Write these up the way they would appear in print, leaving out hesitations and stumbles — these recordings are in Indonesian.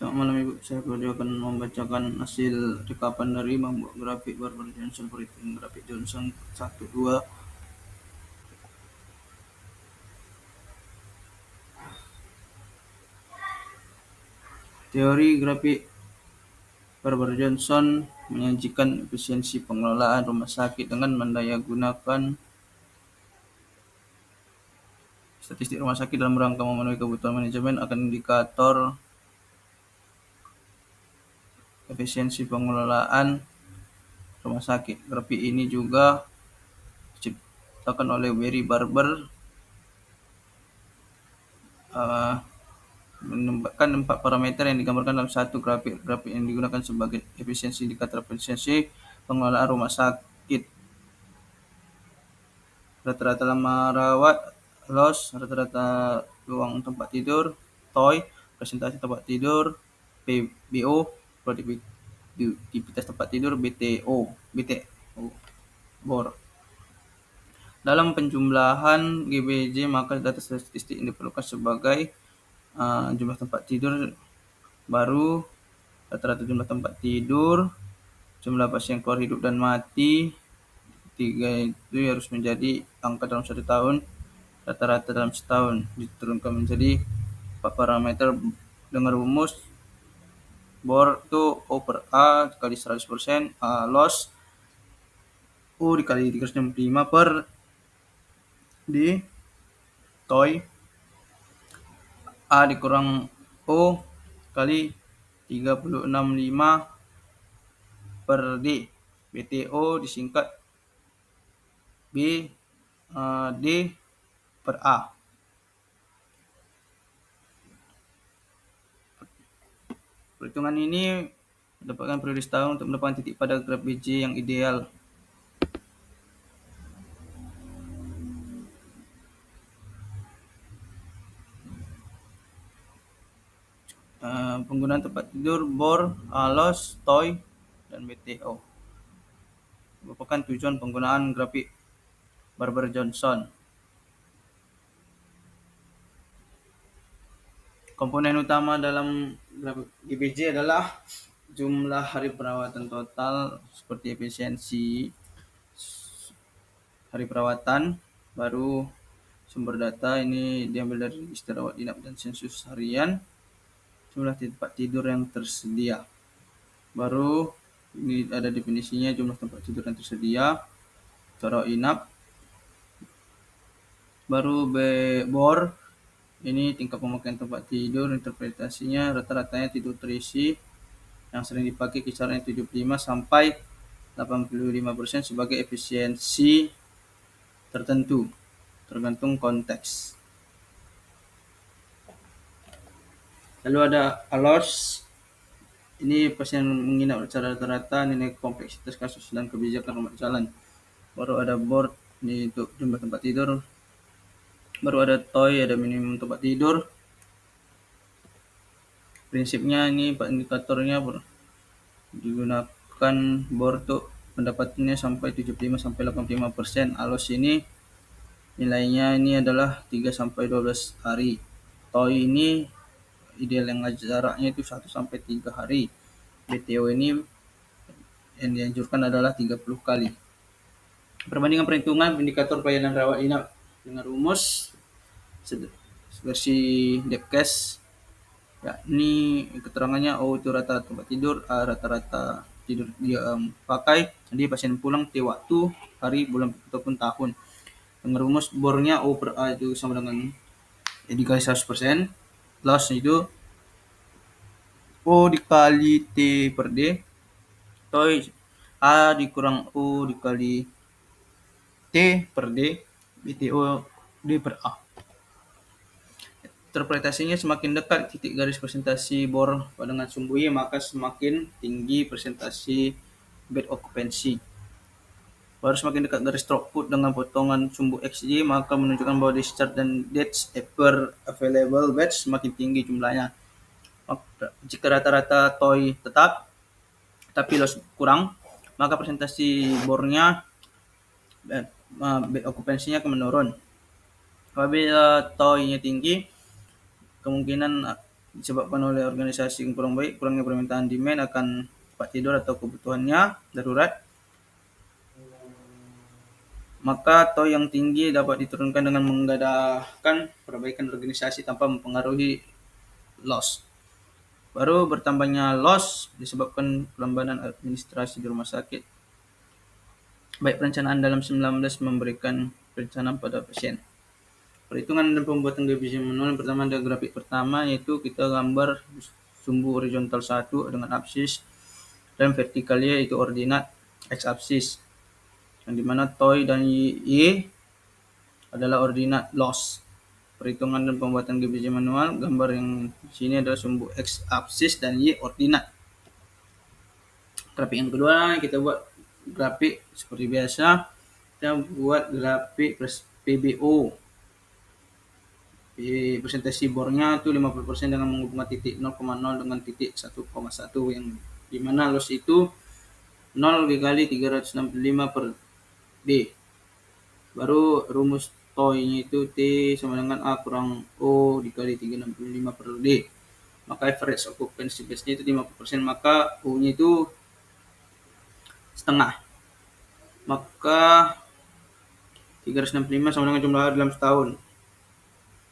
Selamat malam Ibu, saya Claudio akan membacakan hasil rekapan dari membuat grafik Barber Johnson perhitungan grafik Johnson 1, 2. Teori grafik Barber Johnson menyajikan efisiensi pengelolaan rumah sakit dengan mendayagunakan statistik rumah sakit dalam rangka memenuhi kebutuhan manajemen akan indikator efisiensi pengelolaan rumah sakit. Grafik ini juga diciptakan oleh Barry Barber menempatkan 4 parameter yang digambarkan dalam satu grafik. Grafik yang digunakan sebagai efisiensi indikator efisiensi pengelolaan rumah sakit. Rata-rata lama rawat, loss, rata-rata ruang tempat tidur, TOI, presentasi tempat tidur, PBO, produktivitas tempat tidur, BTO, BOR. Dalam penjumlahan GBJ, maka data statistik yang diperlukan sebagai jumlah tempat tidur baru, rata-rata jumlah tempat tidur, jumlah pasien keluar hidup dan mati. Tiga itu harus menjadi angka dalam 1 tahun, rata-rata dalam setahun. Diturunkan menjadi 4 parameter dengan rumus BOR itu O per A dikali 100%, loss U dikali 365 per D, TOI A dikurang O kali 365 per D. BTO disingkat B D per A. Perhitungan ini mendapatkan periode setahun untuk mendapatkan titik pada graf BJ yang ideal. Penggunaan tempat tidur, BOR, loss, TOI, dan BTO. Merupakan tujuan penggunaan grafik Barber Johnson. Komponen utama dalam grafik GBJ adalah jumlah hari perawatan total seperti efisiensi hari perawatan, baru sumber data ini diambil dari register rawat inap dan sensus harian, jumlah tempat tidur yang tersedia. Baru ini ada definisinya, jumlah tempat tidur yang tersedia, rawat inap. Baru BOR, ini tingkat pemakaian tempat tidur, interpretasinya rata-ratanya tidur terisi yang sering dipakai kisaran 75 sampai 85% sebagai efisiensi tertentu, tergantung konteks. Lalu ada ALOS, ini pasien menginap secara rata-rata, nilai kompleksitas kasus dan kebijakan rumah jalan. Baru ada BOR, ini untuk jumlah tempat tidur. Baru ada TOI, ada minimum tempat tidur. Prinsipnya ini indikatornya digunakan BOR untuk pendapatannya sampai 75 sampai 85%. ALOS ini nilainya ini adalah 3 sampai 12 hari. TOI ini ideal yang jaraknya itu 1 sampai 3 hari. BTO ini yang dianjurkan adalah 30 kali. Perbandingan perhitungan indikator pelayanan rawat inap dengan rumus versi Depkes, yakni keterangannya O itu rata-rata tempat tidur, A rata-rata tidur dia pakai, jadi pasien pulang tiap waktu, hari, bulan ataupun tahun. Dengan rumus bornya O per A itu sama dengan dikali 100%, loss itu O dikali T per D, TOI A dikurang O dikali T per D, BTO D per A. Interpretasinya semakin dekat titik garis presentasi BOR dengan sumbu Y, maka semakin tinggi presentasi bed occupancy. Baru semakin dekat garis throughput dengan potongan sumbu XY, maka menunjukkan bahwa discharge dan deaths per available beds semakin tinggi jumlahnya. Jika rata-rata TOI tetap tapi loss kurang, maka presentasi BOR-nya bed occupancy-nya akan menurun. Apabila TOI-nya tinggi, kemungkinan disebabkan oleh organisasi yang kurang baik, kurangnya permintaan demand akan tempat tidur atau kebutuhannya darurat, maka TOI yang tinggi dapat diturunkan dengan mengadakan perbaikan organisasi tanpa mempengaruhi loss. Baru bertambahnya loss disebabkan pelambanan administrasi di rumah sakit. Baik perencanaan dalam 19 memberikan perencanaan pada pasien. Perhitungan dan pembuatan divisi manual. Pertama ada grafik pertama, yaitu kita gambar sumbu horizontal 1 dengan absis dan vertikalnya itu ordinat x absis, yang dimana TOI dan Y adalah ordinat loss. Perhitungan dan pembuatan divisi manual, gambar yang di sini adalah sumbu x absis dan Y ordinat. Grafik yang kedua kita buat grafik seperti biasa, kita buat grafik PBO. Presentasi bornya itu 50% dengan menghubungkan titik 0,0 dengan titik 1,1, yang dimana loss itu 0 dikali 365 per D. Baru rumus TOI-nya itu T sama dengan A kurang O dikali 365 per D. Maka average occupancy base-nya itu 50%, maka O-nya itu setengah. Maka 365 sama dengan jumlah hari dalam setahun.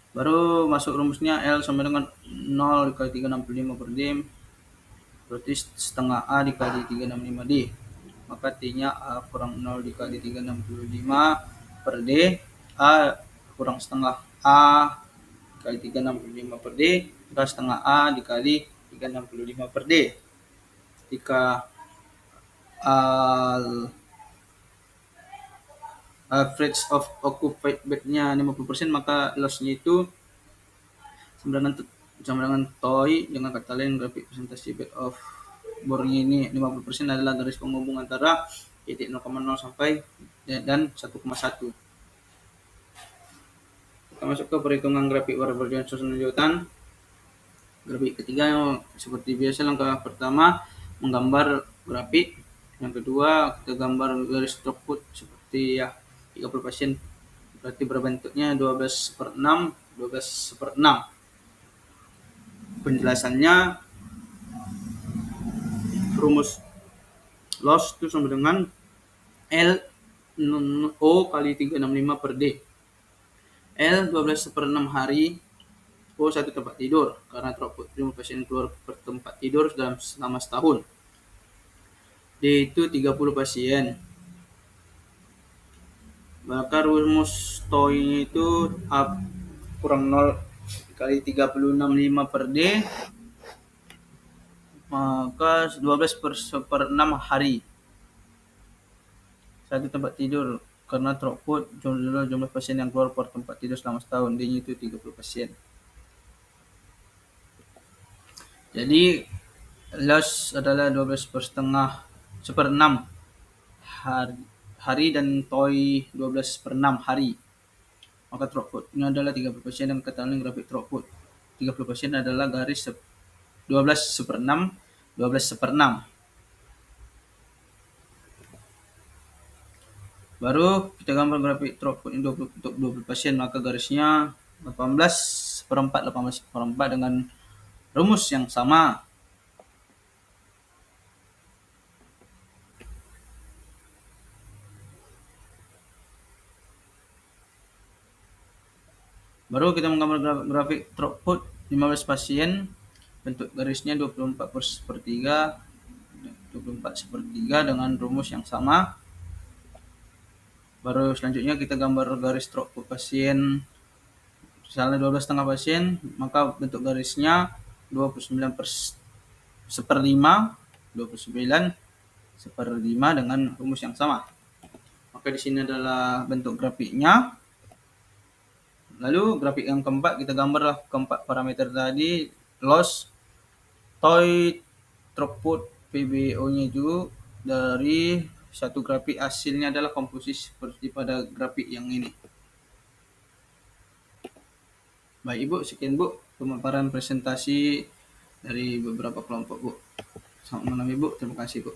Baru masuk rumusnya L sama dengan 0 dikali 365 per D, berarti setengah A dikali 365 D. Maka T-nya A kurang 0 dikali 365 per D, A kurang setengah A dikali 365 per D, dan setengah A dikali 365 per D. Jika average of occupied bed-nya 50%, maka loss-nya itu sama dengan TOI. Dengan kata lain, grafik presentasi bed of bornya ini 50% adalah garis penghubung antara titik 0,0 sampai dan 1,1. Kita masuk ke perhitungan grafik variabel dan susunan lanjutan. Grafik ketiga seperti biasa, langkah pertama menggambar grafik. Yang kedua kita gambar garis throughput seperti 30 pasien, berarti berbentuknya 12/6, 12/6. Penjelasannya, rumus loss itu sama dengan L O kali 365 per D. L 12/6 hari, O 1 tempat tidur, karena throughput 5 pasien keluar per tempat tidur selama setahun. D itu 30 pasien. Maka rumus TOI itu A kurang 0 kali 365 per D, maka 12/6 hari. 1 tempat tidur, karena throughput jumlah pasien yang keluar per tempat tidur selama setahun, D-nya itu 30 pasien. Jadi loss adalah 12/6 hari dan TOI 12/6 hari. Maka throughputnya adalah 30 pasien, dan kata lain grafik throughput 30 pasien adalah garis 12/6, 12/6. Baru kita gambar grafik throughput untuk 20 pasien, maka garisnya 18/4, 18/4 dengan rumus yang sama. Baru kita menggambar grafik throughput 15 pasien, bentuk garisnya 24/3, 24/3 dengan rumus yang sama. Baru selanjutnya kita gambar garis throughput pasien, misalnya 12,5 pasien, maka bentuk garisnya 29/5 dengan rumus yang sama. Maka di sini adalah bentuk grafiknya. Lalu grafik yang keempat, kita gambarlah keempat parameter tadi, loss, TOI, throughput, PBO-nya itu dari satu grafik. Hasilnya adalah komposisi seperti pada grafik yang ini. Baik Ibu, sekian Bu pemaparan presentasi dari beberapa kelompok Bu. Selamat malam Ibu, terima kasih Bu.